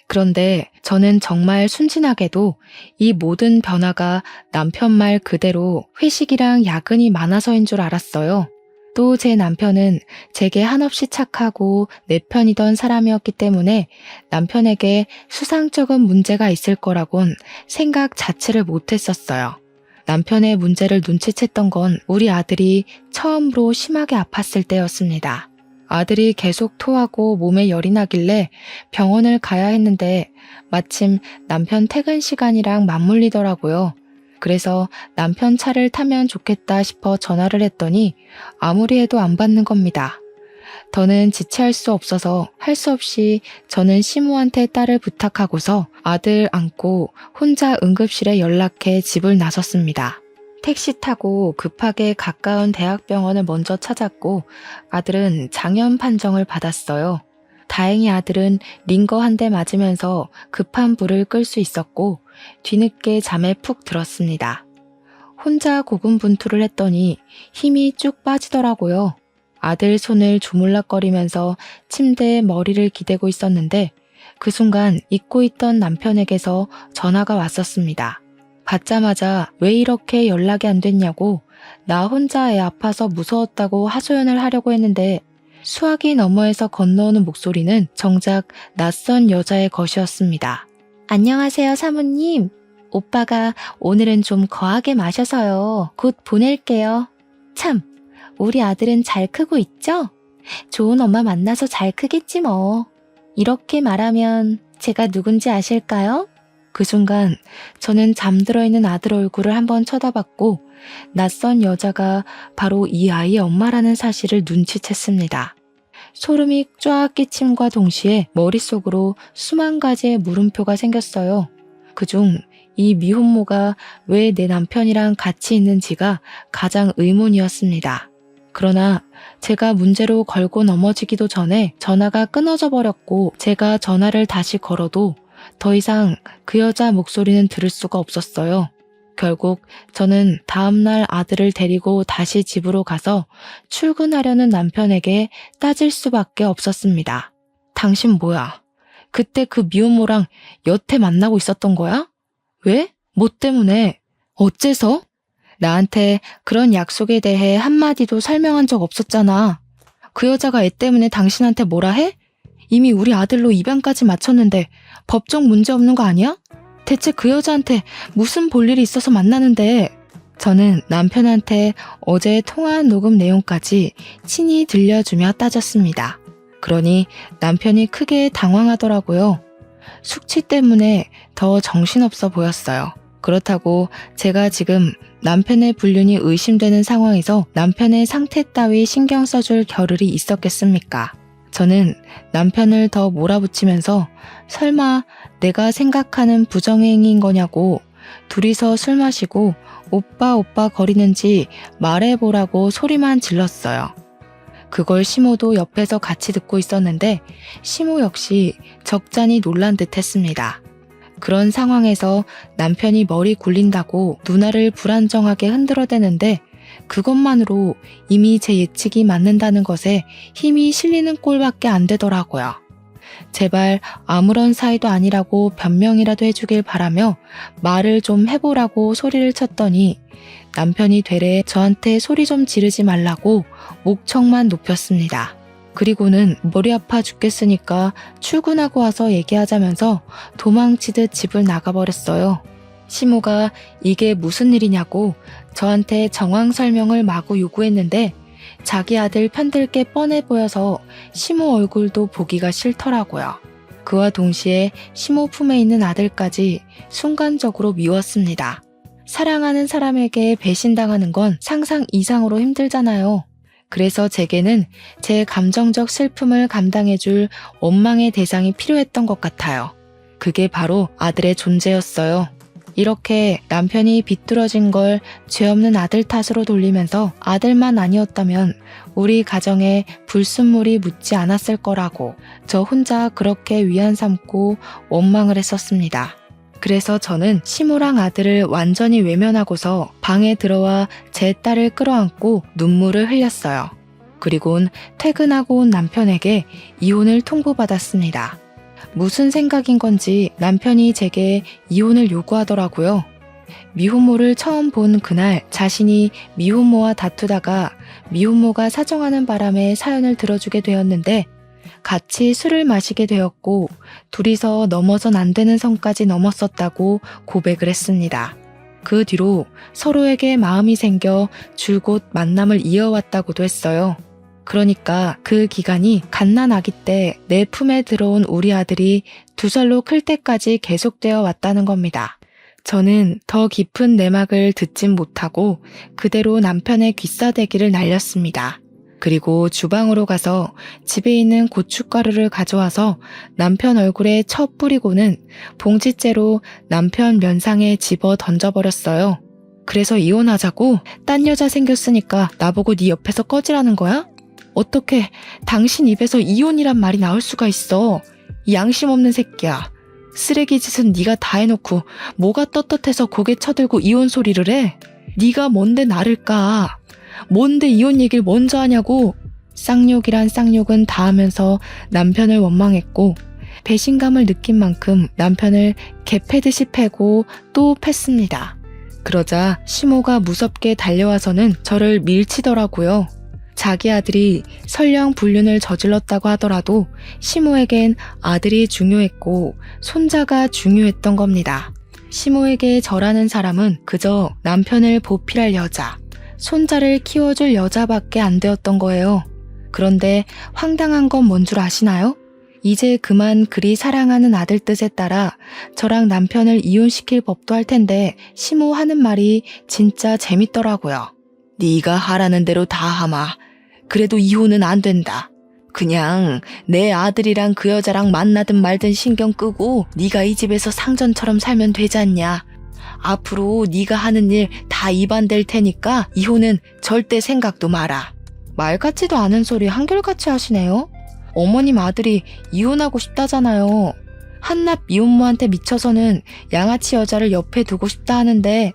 그런데 저는 정말 순진하게도 이 모든 변화가 남편 말 그대로 회식이랑 야근이 많아서인 줄 알았어요. 또 제 남편은 제게 한없이 착하고 내 편이던 사람이었기 때문에 남편에게 수상쩍은 문제가 있을 거라곤 생각 자체를 못했었어요. 남편의 문제를 눈치챘던 건 우리 아들이 처음으로 심하게 아팠을 때였습니다. 아들이 계속 토하고 몸에 열이 나길래 병원을 가야 했는데 마침 남편 퇴근 시간이랑 맞물리더라고요. 그래서 남편 차를 타면 좋겠다 싶어 전화를 했더니 아무리 해도 안 받는 겁니다. 더는 지체할 수 없어서 할 수 없이 저는 시모한테 딸을 부탁하고서 아들 안고 혼자 응급실에 연락해 집을 나섰습니다. 택시 타고 급하게 가까운 대학병원을 먼저 찾았고 아들은 장염 판정을 받았어요. 다행히 아들은 링거 한 대 맞으면서 급한 불을 끌 수 있었고 뒤늦게 잠에 푹 들었습니다. 혼자 고군분투를 했더니 힘이 쭉 빠지더라고요. 아들 손을 조물락거리면서 침대에 머리를 기대고 있었는데 그 순간 잊고 있던 남편에게서 전화가 왔었습니다. 받자마자 왜 이렇게 연락이 안 됐냐고 나 혼자 애 아파서 무서웠다고 하소연을 하려고 했는데 수화기 너머에서 건너오는 목소리는 정작 낯선 여자의 것이었습니다. 안녕하세요, 사모님. 오빠가 오늘은 좀 거하게 마셔서요. 곧 보낼게요. 참, 우리 아들은 잘 크고 있죠? 좋은 엄마 만나서 잘 크겠지 뭐. 이렇게 말하면 제가 누군지 아실까요? 그 순간 저는 잠들어 있는 아들 얼굴을 한번 쳐다봤고 낯선 여자가 바로 이 아이의 엄마라는 사실을 눈치챘습니다. 소름이 쫙 끼침과 동시에 머릿속으로 수만 가지의 물음표가 생겼어요. 그중 이 미혼모가 왜 내 남편이랑 같이 있는지가 가장 의문이었습니다. 그러나 제가 문제로 걸고 넘어지기도 전에 전화가 끊어져 버렸고 제가 전화를 다시 걸어도 더 이상 그 여자 목소리는 들을 수가 없었어요. 결국 저는 다음날 아들을 데리고 다시 집으로 가서 출근하려는 남편에게 따질 수밖에 없었습니다. 당신 뭐야? 그때 그 미혼모랑 여태 만나고 있었던 거야? 왜? 뭐 때문에? 어째서? 나한테 그런 약속에 대해 한마디도 설명한 적 없었잖아. 그 여자가 애 때문에 당신한테 뭐라 해? 이미 우리 아들로 입양까지 마쳤는데 법적 문제 없는 거 아니야? 대체 그 여자한테 무슨 볼일이 있어서 만나는데? 저는 남편한테 어제 통화한 녹음 내용까지 친히 들려주며 따졌습니다. 그러니 남편이 크게 당황하더라고요. 숙취 때문에 더 정신없어 보였어요. 그렇다고 제가 지금 남편의 불륜이 의심되는 상황에서 남편의 상태 따위 신경 써줄 겨를이 있었겠습니까? 저는 남편을 더 몰아붙이면서 설마 내가 생각하는 부정행위인 거냐고 둘이서 술 마시고 오빠 거리는지 말해보라고 소리만 질렀어요. 그걸 시모도 옆에서 같이 듣고 있었는데 시모 역시 적잖이 놀란 듯 했습니다. 그런 상황에서 남편이 머리 굴린다고 누나를 불안정하게 흔들어대는데 그것만으로 이미 제 예측이 맞는다는 것에 힘이 실리는 꼴밖에 안 되더라고요. 제발 아무런 사이도 아니라고 변명이라도 해주길 바라며 말을 좀 해보라고 소리를 쳤더니 남편이 되레 저한테 소리 좀 지르지 말라고 목청만 높였습니다. 그리고는 머리 아파 죽겠으니까 출근하고 와서 얘기하자면서 도망치듯 집을 나가버렸어요. 시모가 이게 무슨 일이냐고 저한테 정황 설명을 마구 요구했는데 자기 아들 편들 게 뻔해 보여서 시모 얼굴도 보기가 싫더라고요. 그와 동시에 시모 품에 있는 아들까지 순간적으로 미웠습니다. 사랑하는 사람에게 배신당하는 건 상상 이상으로 힘들잖아요. 그래서 제게는 제 감정적 슬픔을 감당해줄 원망의 대상이 필요했던 것 같아요. 그게 바로 아들의 존재였어요. 이렇게 남편이 비뚤어진 걸 죄 없는 아들 탓으로 돌리면서 아들만 아니었다면 우리 가정에 불순물이 묻지 않았을 거라고 저 혼자 그렇게 위안 삼고 원망을 했었습니다. 그래서 저는 시모랑 아들을 완전히 외면하고서 방에 들어와 제 딸을 끌어안고 눈물을 흘렸어요. 그리곤 퇴근하고 온 남편에게 이혼을 통보받았습니다. 무슨 생각인 건지 남편이 제게 이혼을 요구하더라고요. 미혼모를 처음 본 그날 자신이 미혼모와 다투다가 미혼모가 사정하는 바람에 사연을 들어주게 되었는데 같이 술을 마시게 되었고 둘이서 넘어선 안 되는 선까지 넘었었다고 고백을 했습니다. 그 뒤로 서로에게 마음이 생겨 줄곧 만남을 이어왔다고도 했어요. 그러니까 그 기간이 갓난아기 때 내 품에 들어온 우리 아들이 2살로 클 때까지 계속되어 왔다는 겁니다. 저는 더 깊은 내막을 듣진 못하고 그대로 남편의 귀싸대기를 날렸습니다. 그리고 주방으로 가서 집에 있는 고춧가루를 가져와서 남편 얼굴에 쳐 뿌리고는 봉지째로 남편 면상에 집어 던져버렸어요. 그래서 이혼하자고? 딴 여자 생겼으니까 나보고 네 옆에서 꺼지라는 거야? 어떻게 당신 입에서 이혼이란 말이 나올 수가 있어? 이 양심 없는 새끼야. 쓰레기 짓은 네가 다 해놓고 뭐가 떳떳해서 고개 쳐들고 이혼 소리를 해? 네가 뭔데 나를 까? 뭔데 이혼 얘기를 먼저 하냐고? 쌍욕이란 쌍욕은 다 하면서 남편을 원망했고 배신감을 느낀 만큼 남편을 개 패듯이 패고 또 팼습니다. 그러자 시모가 무섭게 달려와서는 저를 밀치더라고요. 자기 아들이 설령 불륜을 저질렀다고 하더라도 시모에겐 아들이 중요했고 손자가 중요했던 겁니다. 시모에게 저라는 사람은 그저 남편을 보필할 여자, 손자를 키워줄 여자밖에 안 되었던 거예요. 그런데 황당한 건 뭔 줄 아시나요? 이제 그만 그리 사랑하는 아들 뜻에 따라 저랑 남편을 이혼시킬 법도 할 텐데 시모 하는 말이 진짜 재밌더라고요. 네가 하라는 대로 다 하마. 그래도 이혼은 안 된다. 그냥 내 아들이랑 그 여자랑 만나든 말든 신경 끄고 네가 이 집에서 상전처럼 살면 되지 않냐. 앞으로 네가 하는 일 다 입안될 테니까 이혼은 절대 생각도 마라. 말 같지도 않은 소리 한결같이 하시네요. 어머님 아들이 이혼하고 싶다잖아요. 한낱 미혼모한테 미쳐서는 양아치 여자를 옆에 두고 싶다 하는데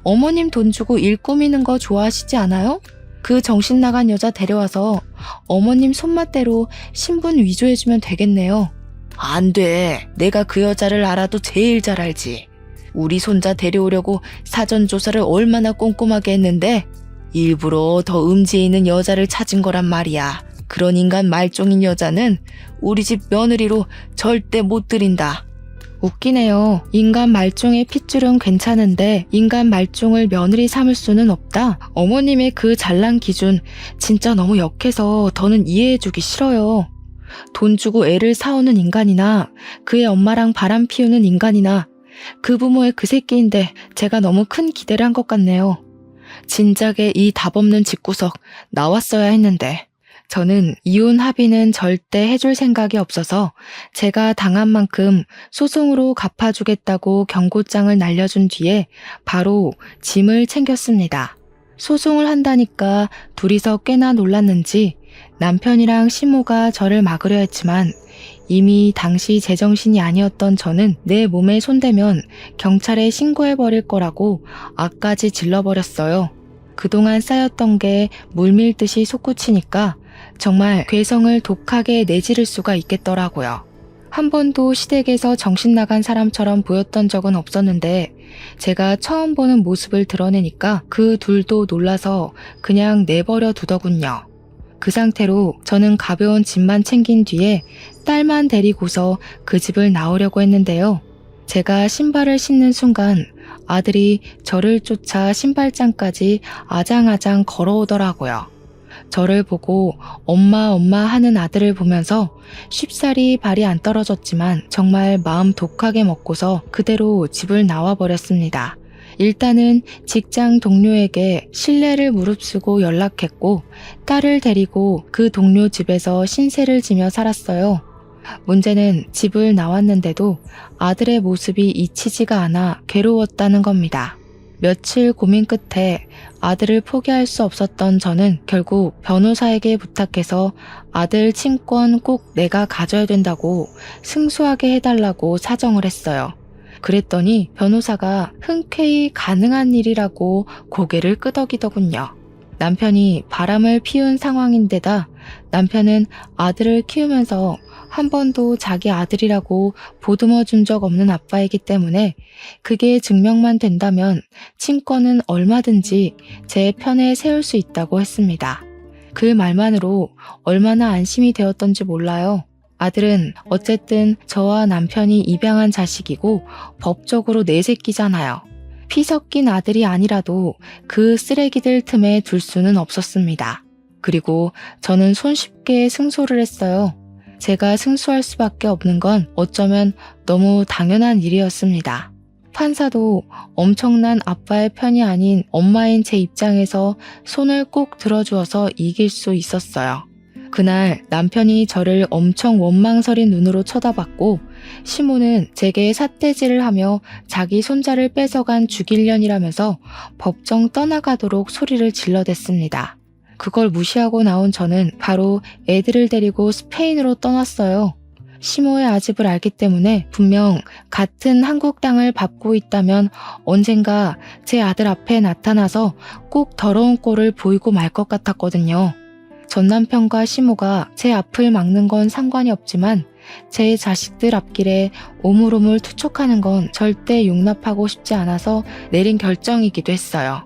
어머님 돈 주고 일 꾸미는 거 좋아하시지 않아요? 그 정신 나간 여자 데려와서 어머님 손맛대로 신분 위조해주면 되겠네요. 안 돼. 내가 그 여자를 알아도 제일 잘 알지. 우리 손자 데려오려고 사전조사를 얼마나 꼼꼼하게 했는데 일부러 더 음지에 있는 여자를 찾은 거란 말이야. 그런 인간 말종인 여자는 우리 집 며느리로 절대 못 들인다. 웃기네요. 인간 말종의 핏줄은 괜찮은데 인간 말종을 며느리 삼을 수는 없다. 어머님의 그 잘난 기준 진짜 너무 역해서 더는 이해해주기 싫어요. 돈 주고 애를 사오는 인간이나 그의 엄마랑 바람 피우는 인간이나 그 부모의 그 새끼인데 제가 너무 큰 기대를 한 것 같네요. 진작에 이 답없는 집구석 나왔어야 했는데 저는 이혼 합의는 절대 해줄 생각이 없어서 제가 당한 만큼 소송으로 갚아주겠다고 경고장을 날려준 뒤에 바로 짐을 챙겼습니다. 소송을 한다니까 둘이서 꽤나 놀랐는지 남편이랑 시모가 저를 막으려 했지만 이미 당시 제정신이 아니었던 저는 내 몸에 손대면 경찰에 신고해버릴 거라고 악까지 질러버렸어요. 그동안 쌓였던 게 물밀듯이 솟구치니까 정말 괴성을 독하게 내지를 수가 있겠더라고요. 한 번도 시댁에서 정신 나간 사람처럼 보였던 적은 없었는데 제가 처음 보는 모습을 드러내니까 그 둘도 놀라서 그냥 내버려 두더군요. 그 상태로 저는 가벼운 짐만 챙긴 뒤에 딸만 데리고서 그 집을 나오려고 했는데요. 제가 신발을 신는 순간 아들이 저를 쫓아 신발장까지 아장아장 걸어오더라고요. 저를 보고 엄마 엄마 하는 아들을 보면서 쉽사리 발이 안 떨어졌지만 정말 마음 독하게 먹고서 그대로 집을 나와버렸습니다. 일단은 직장 동료에게 신뢰를 무릅쓰고 연락했고 딸을 데리고 그 동료 집에서 신세를 지며 살았어요. 문제는 집을 나왔는데도 아들의 모습이 잊히지가 않아 괴로웠다는 겁니다. 며칠 고민 끝에 아들을 포기할 수 없었던 저는 결국 변호사에게 부탁해서 아들 친권 꼭 내가 가져야 된다고 승소하게 해달라고 사정을 했어요. 그랬더니 변호사가 흔쾌히 가능한 일이라고 고개를 끄덕이더군요. 남편이 바람을 피운 상황인데다 남편은 아들을 키우면서 한 번도 자기 아들이라고 보듬어 준 적 없는 아빠이기 때문에 그게 증명만 된다면 친권은 얼마든지 제 편에 세울 수 있다고 했습니다. 그 말만으로 얼마나 안심이 되었던지 몰라요. 아들은 어쨌든 저와 남편이 입양한 자식이고 법적으로 내 새끼잖아요. 피 섞인 아들이 아니라도 그 쓰레기들 틈에 둘 수는 없었습니다. 그리고 저는 손쉽게 승소를 했어요. 제가 승소할 수밖에 없는 건 어쩌면 너무 당연한 일이었습니다. 판사도 엄청난 아빠의 편이 아닌 엄마인 제 입장에서 손을 꼭 들어주어서 이길 수 있었어요. 그날 남편이 저를 엄청 원망스린 눈으로 쳐다봤고 시모는 제게 삿대질을 하며 자기 손자를 뺏어간 죽일년이라면서 법정 떠나가도록 소리를 질러댔습니다. 그걸 무시하고 나온 저는 바로 애들을 데리고 스페인으로 떠났어요. 시모의 아집을 알기 때문에 분명 같은 한국 땅을 밟고 있다면 언젠가 제 아들 앞에 나타나서 꼭 더러운 꼴을 보이고 말 것 같았거든요. 전 남편과 시모가 제 앞을 막는 건 상관이 없지만 제 자식들 앞길에 오물오물 투척하는 건 절대 용납하고 싶지 않아서 내린 결정이기도 했어요.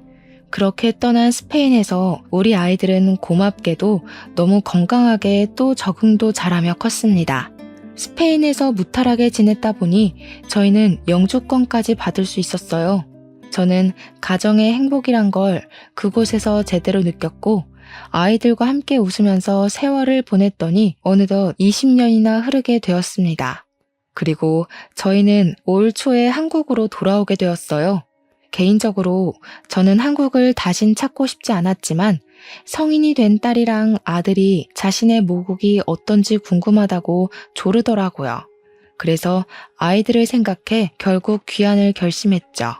그렇게 떠난 스페인에서 우리 아이들은 고맙게도 너무 건강하게 또 적응도 잘하며 컸습니다. 스페인에서 무탈하게 지냈다 보니 저희는 영주권까지 받을 수 있었어요. 저는 가정의 행복이란 걸 그곳에서 제대로 느꼈고 아이들과 함께 웃으면서 세월을 보냈더니 어느덧 20년이나 흐르게 되었습니다. 그리고 저희는 올 초에 한국으로 돌아오게 되었어요. 개인적으로 저는 한국을 다신 찾고 싶지 않았지만 성인이 된 딸이랑 아들이 자신의 모국이 어떤지 궁금하다고 조르더라고요. 그래서 아이들을 생각해 결국 귀환을 결심했죠.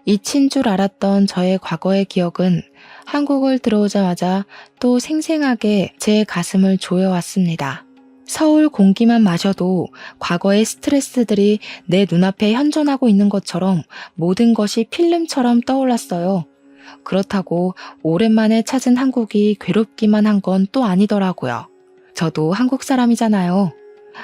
잊힌 줄 알았던 저의 과거의 기억은 한국을 들어오자마자 또 생생하게 제 가슴을 조여왔습니다. 서울 공기만 마셔도 과거의 스트레스들이 내 눈앞에 현존하고 있는 것처럼 모든 것이 필름처럼 떠올랐어요. 그렇다고 오랜만에 찾은 한국이 괴롭기만 한 건 또 아니더라고요. 저도 한국 사람이잖아요.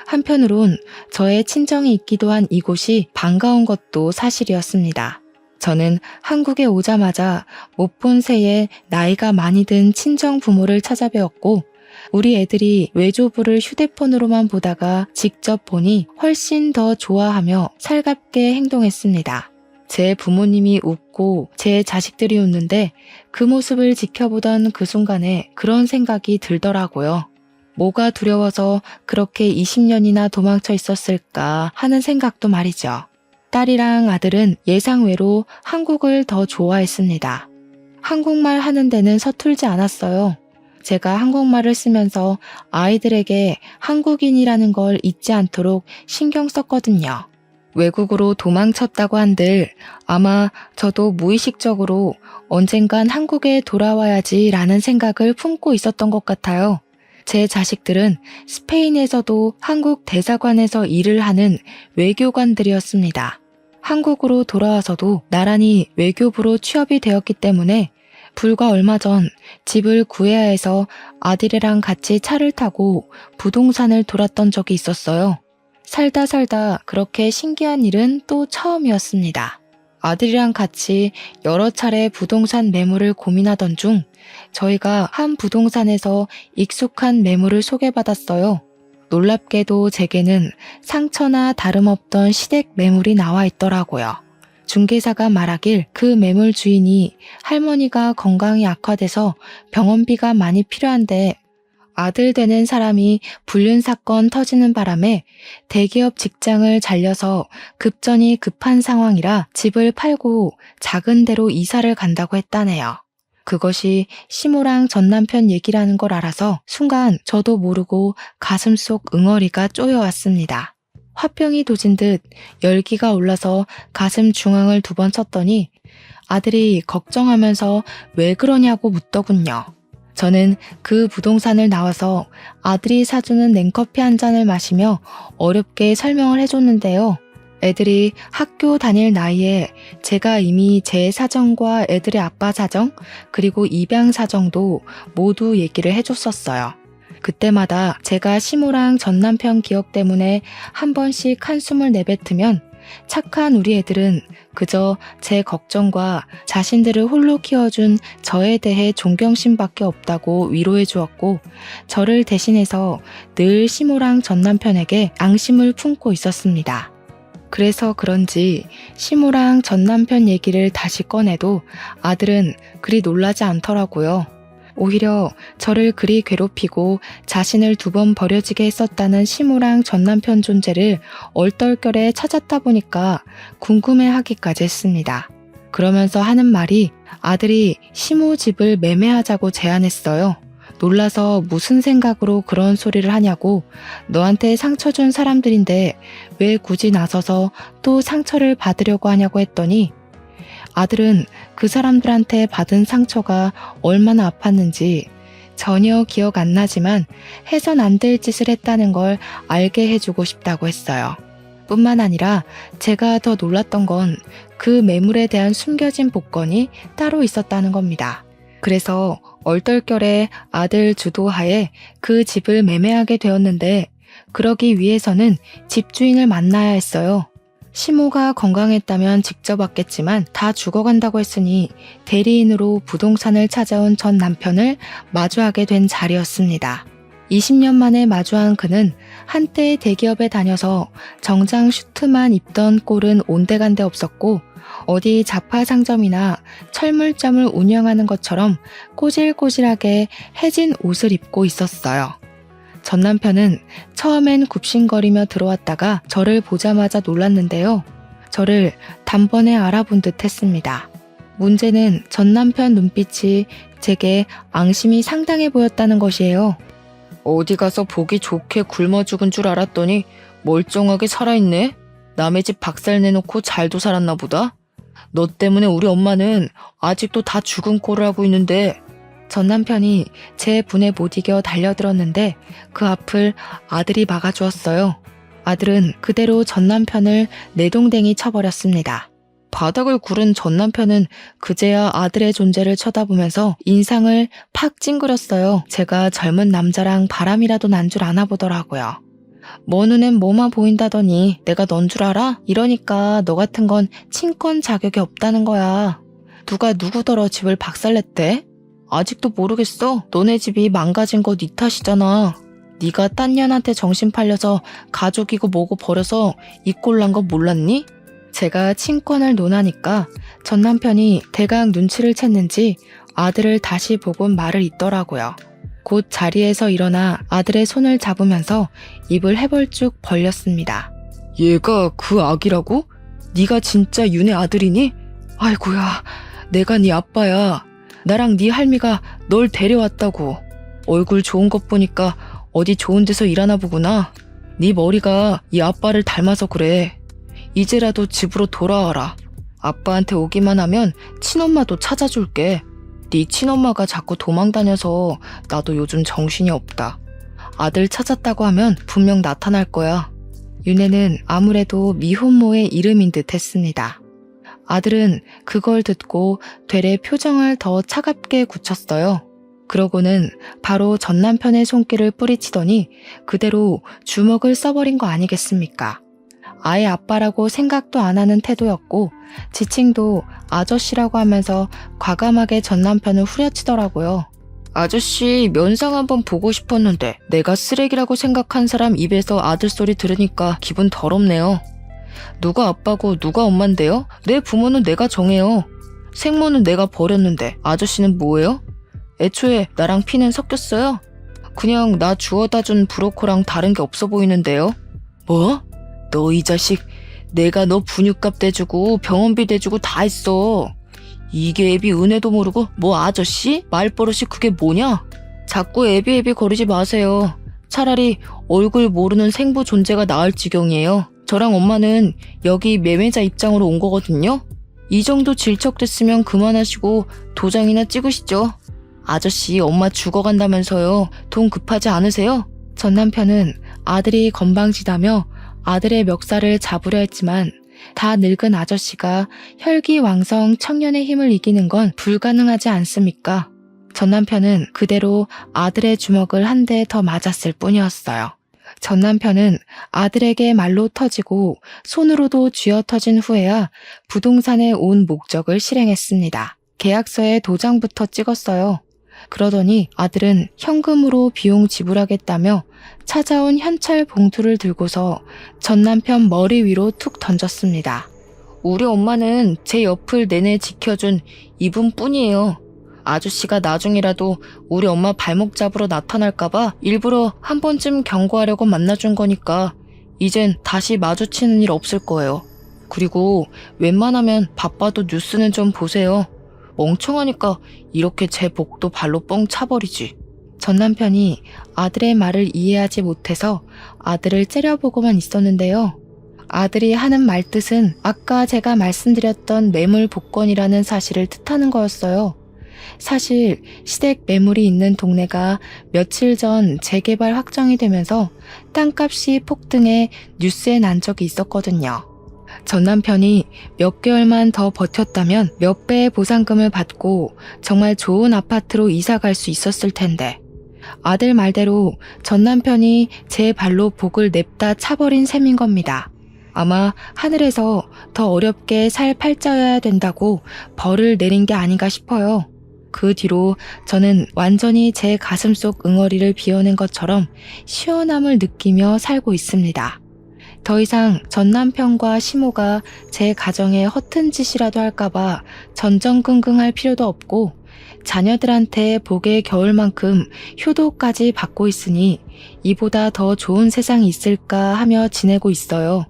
한편으론 저의 친정이 있기도 한 이곳이 반가운 것도 사실이었습니다. 저는 한국에 오자마자 못 본 새에 나이가 많이 든 친정 부모를 찾아뵈었고 우리 애들이 외조부를 휴대폰으로만 보다가 직접 보니 훨씬 더 좋아하며 살갑게 행동했습니다. 제 부모님이 웃고 제 자식들이 웃는데 그 모습을 지켜보던 그 순간에 그런 생각이 들더라고요. 뭐가 두려워서 그렇게 20년이나 도망쳐 있었을까 하는 생각도 말이죠. 딸이랑 아들은 예상외로 한국을 더 좋아했습니다. 한국말 하는 데는 서툴지 않았어요. 제가 한국말을 쓰면서 아이들에게 한국인이라는 걸 잊지 않도록 신경 썼거든요. 외국으로 도망쳤다고 한들 아마 저도 무의식적으로 언젠간 한국에 돌아와야지 라는 생각을 품고 있었던 것 같아요. 제 자식들은 스페인에서도 한국 대사관에서 일을 하는 외교관들이었습니다. 한국으로 돌아와서도 나란히 외교부로 취업이 되었기 때문에 불과 얼마 전 집을 구해야 해서 아들이랑 같이 차를 타고 부동산을 돌았던 적이 있었어요. 살다 그렇게 신기한 일은 또 처음이었습니다. 아들이랑 같이 여러 차례 부동산 매물을 고민하던 중 저희가 한 부동산에서 익숙한 매물을 소개받았어요. 놀랍게도 제게는 상처나 다름없던 시댁 매물이 나와 있더라고요. 중개사가 말하길 그 매물 주인이 할머니가 건강이 악화돼서 병원비가 많이 필요한데 아들 되는 사람이 불륜 사건 터지는 바람에 대기업 직장을 잘려서 급전이 급한 상황이라 집을 팔고 작은 데로 이사를 간다고 했다네요. 그것이 시모랑 전 남편 얘기라는 걸 알아서 순간 저도 모르고 가슴속 응어리가 쪼여왔습니다. 화병이 도진 듯 열기가 올라서 가슴 중앙을 2번 쳤더니 아들이 걱정하면서 왜 그러냐고 묻더군요. 저는 그 부동산을 나와서 아들이 사주는 냉커피 한 잔을 마시며 어렵게 설명을 해줬는데요. 애들이 학교 다닐 나이에 제가 이미 제 사정과 애들의 아빠 사정, 그리고 입양 사정도 모두 얘기를 해줬었어요. 그때마다 제가 시모랑 전 남편 기억 때문에 한 번씩 한숨을 내뱉으면 착한 우리 애들은 그저 제 걱정과 자신들을 홀로 키워준 저에 대해 존경심밖에 없다고 위로해 주었고 저를 대신해서 늘 시모랑 전 남편에게 앙심을 품고 있었습니다. 그래서 그런지 시모랑 전 남편 얘기를 다시 꺼내도 아들은 그리 놀라지 않더라고요. 오히려 저를 그리 괴롭히고 자신을 2번 버려지게 했었다는 시모랑 전 남편 존재를 얼떨결에 찾았다 보니까 궁금해하기까지 했습니다. 그러면서 하는 말이 아들이 시모 집을 매매하자고 제안했어요. 놀라서 무슨 생각으로 그런 소리를 하냐고, 너한테 상처 준 사람들인데 왜 굳이 나서서 또 상처를 받으려고 하냐고 했더니 아들은 그 사람들한테 받은 상처가 얼마나 아팠는지 전혀 기억 안 나지만 해선 안 될 짓을 했다는 걸 알게 해주고 싶다고 했어요. 뿐만 아니라 제가 더 놀랐던 건 그 매물에 대한 숨겨진 복권이 따로 있었다는 겁니다. 그래서 얼떨결에 아들 주도하에 그 집을 매매하게 되었는데 그러기 위해서는 집주인을 만나야 했어요. 시모가 건강했다면 직접 왔겠지만 다 죽어간다고 했으니 대리인으로 부동산을 찾아온 전 남편을 마주하게 된 자리였습니다. 20년 만에 마주한 그는 한때 대기업에 다녀서 정장 슈트만 입던 꼴은 온데간데 없었고 어디 자파 상점이나 철물점을 운영하는 것처럼 꼬질꼬질하게 해진 옷을 입고 있었어요. 전 남편은 처음엔 굽신거리며 들어왔다가 저를 보자마자 놀랐는데요. 저를 단번에 알아본 듯 했습니다. 문제는 전 남편 눈빛이 제게 앙심이 상당해 보였다는 것이에요. 어디 가서 보기 좋게 굶어 죽은 줄 알았더니 멀쩡하게 살아있네? 남의 집 박살 내놓고 잘도 살았나 보다? 너 때문에 우리 엄마는 아직도 다 죽은 꼴을 하고 있는데. 전 남편이 제 분에 못 이겨 달려들었는데 그 앞을 아들이 막아주었어요. 아들은 그대로 전 남편을 내동댕이 쳐버렸습니다. 바닥을 구른 전 남편은 그제야 아들의 존재를 쳐다보면서 인상을 팍 찡그렸어요. 제가 젊은 남자랑 바람이라도 난 줄 아나 보더라고요. 뭐 눈엔 뭐만 보인다더니 내가 넌 줄 알아? 이러니까 너 같은 건 친권 자격이 없다는 거야. 누가 누구더러 집을 박살냈대? 아직도 모르겠어? 너네 집이 망가진 거 네 탓이잖아. 네가 딴 년한테 정신 팔려서 가족이고 뭐고 버려서 이 꼴 난 거 몰랐니? 제가 친권을 논하니까 전 남편이 대강 눈치를 챘는지 아들을 다시 보곤 말을 잇더라고요. 곧 자리에서 일어나 아들의 손을 잡으면서 입을 해벌쭉 벌렸습니다. 얘가 그 아기라고? 네가 진짜 윤의 아들이니? 아이고야, 내가 네 아빠야. 나랑 네 할미가 널 데려왔다고. 얼굴 좋은 것 보니까 어디 좋은 데서 일하나 보구나. 네 머리가 이 아빠를 닮아서 그래. 이제라도 집으로 돌아와라. 아빠한테 오기만 하면 친엄마도 찾아줄게. 네 친엄마가 자꾸 도망다녀서 나도 요즘 정신이 없다. 아들 찾았다고 하면 분명 나타날 거야. 윤혜는 아무래도 미혼모의 이름인 듯 했습니다. 아들은 그걸 듣고 되레 표정을 더 차갑게 굳혔어요. 그러고는 바로 전 남편의 손길을 뿌리치더니 그대로 주먹을 써버린 거 아니겠습니까? 아예 아빠라고 생각도 안 하는 태도였고 지칭도 아저씨라고 하면서 과감하게 전 남편을 후려치더라고요. 아저씨 면상 한번 보고 싶었는데 내가 쓰레기라고 생각한 사람 입에서 아들 소리 들으니까 기분 더럽네요. 누가 아빠고 누가 엄만데요? 내 부모는 내가 정해요. 생모는 내가 버렸는데 아저씨는 뭐예요? 애초에 나랑 피는 섞였어요? 그냥 나 주워다 준 브로커랑 다른 게 없어 보이는데요? 뭐? 너 이 자식, 내가 너 분유값 대주고 병원비 대주고 다 했어. 이게 애비 은혜도 모르고 뭐 아저씨? 말버릇이 그게 뭐냐? 자꾸 애비 거리지 마세요. 차라리 얼굴 모르는 생부 존재가 나을 지경이에요. 저랑 엄마는 여기 매매자 입장으로 온 거거든요. 이 정도 질척됐으면 그만하시고 도장이나 찍으시죠. 아저씨 엄마 죽어간다면서요. 돈 급하지 않으세요? 전 남편은 아들이 건방지다며 아들의 멱살을 잡으려 했지만 다 늙은 아저씨가 혈기왕성 청년의 힘을 이기는 건 불가능하지 않습니까? 전 남편은 그대로 아들의 주먹을 한 대 더 맞았을 뿐이었어요. 전 남편은 아들에게 말로 터지고 손으로도 쥐어 터진 후에야 부동산에 온 목적을 실행했습니다. 계약서에 도장부터 찍었어요. 그러더니 아들은 현금으로 비용 지불하겠다며 찾아온 현찰 봉투를 들고서 전 남편 머리 위로 툭 던졌습니다. 우리 엄마는 제 옆을 내내 지켜준 이분뿐이에요. 아저씨가 나중이라도 우리 엄마 발목 잡으러 나타날까봐 일부러 한 번쯤 경고하려고 만나준 거니까 이젠 다시 마주치는 일 없을 거예요. 그리고 웬만하면 바빠도 뉴스는 좀 보세요. 멍청하니까 이렇게 제 복도 발로 뻥 차버리지. 전 남편이 아들의 말을 이해하지 못해서 아들을 째려보고만 있었는데요. 아들이 하는 말뜻은 아까 제가 말씀드렸던 매물 복권이라는 사실을 뜻하는 거였어요. 사실 시댁 매물이 있는 동네가 며칠 전 재개발 확정이 되면서 땅값이 폭등해 뉴스에 난 적이 있었거든요. 전 남편이 몇 개월만 더 버텼다면 몇 배의 보상금을 받고 정말 좋은 아파트로 이사 갈 수 있었을 텐데 아들 말대로 전 남편이 제 발로 복을 냅다 차버린 셈인 겁니다. 아마 하늘에서 더 어렵게 살 팔자여야 된다고 벌을 내린 게 아닌가 싶어요. 그 뒤로 저는 완전히 제 가슴속 응어리를 비워낸 것처럼 시원함을 느끼며 살고 있습니다. 더 이상 전 남편과 시모가 제 가정에 허튼 짓이라도 할까봐 전전긍긍할 필요도 없고 자녀들한테 복의 겨울만큼 효도까지 받고 있으니 이보다 더 좋은 세상이 있을까 하며 지내고 있어요.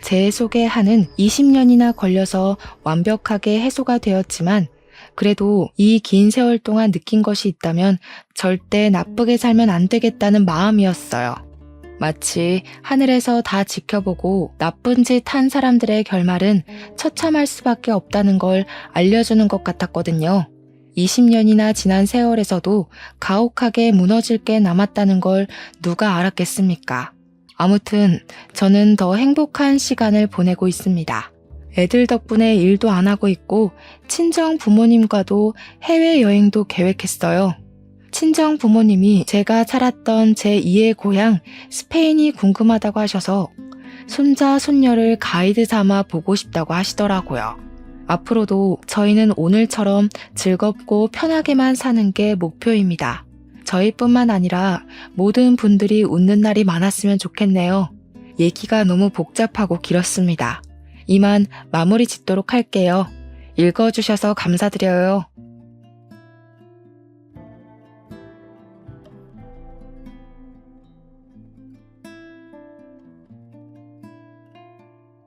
제 속의 한은 20년이나 걸려서 완벽하게 해소가 되었지만 그래도 이 긴 세월 동안 느낀 것이 있다면 절대 나쁘게 살면 안 되겠다는 마음이었어요. 마치 하늘에서 다 지켜보고 나쁜 짓 한 사람들의 결말은 처참할 수밖에 없다는 걸 알려주는 것 같았거든요. 20년이나 지난 세월에서도 가혹하게 무너질 게 남았다는 걸 누가 알았겠습니까? 아무튼 저는 더 행복한 시간을 보내고 있습니다. 애들 덕분에 일도 안 하고 있고 친정 부모님과도 해외여행도 계획했어요. 친정 부모님이 제가 살았던 제2의 고향 스페인이 궁금하다고 하셔서 손자 손녀를 가이드 삼아 보고 싶다고 하시더라고요. 앞으로도 저희는 오늘처럼 즐겁고 편하게만 사는 게 목표입니다. 저희뿐만 아니라 모든 분들이 웃는 날이 많았으면 좋겠네요. 얘기가 너무 복잡하고 길었습니다. 이만 마무리 짓도록 할게요. 읽어주셔서 감사드려요.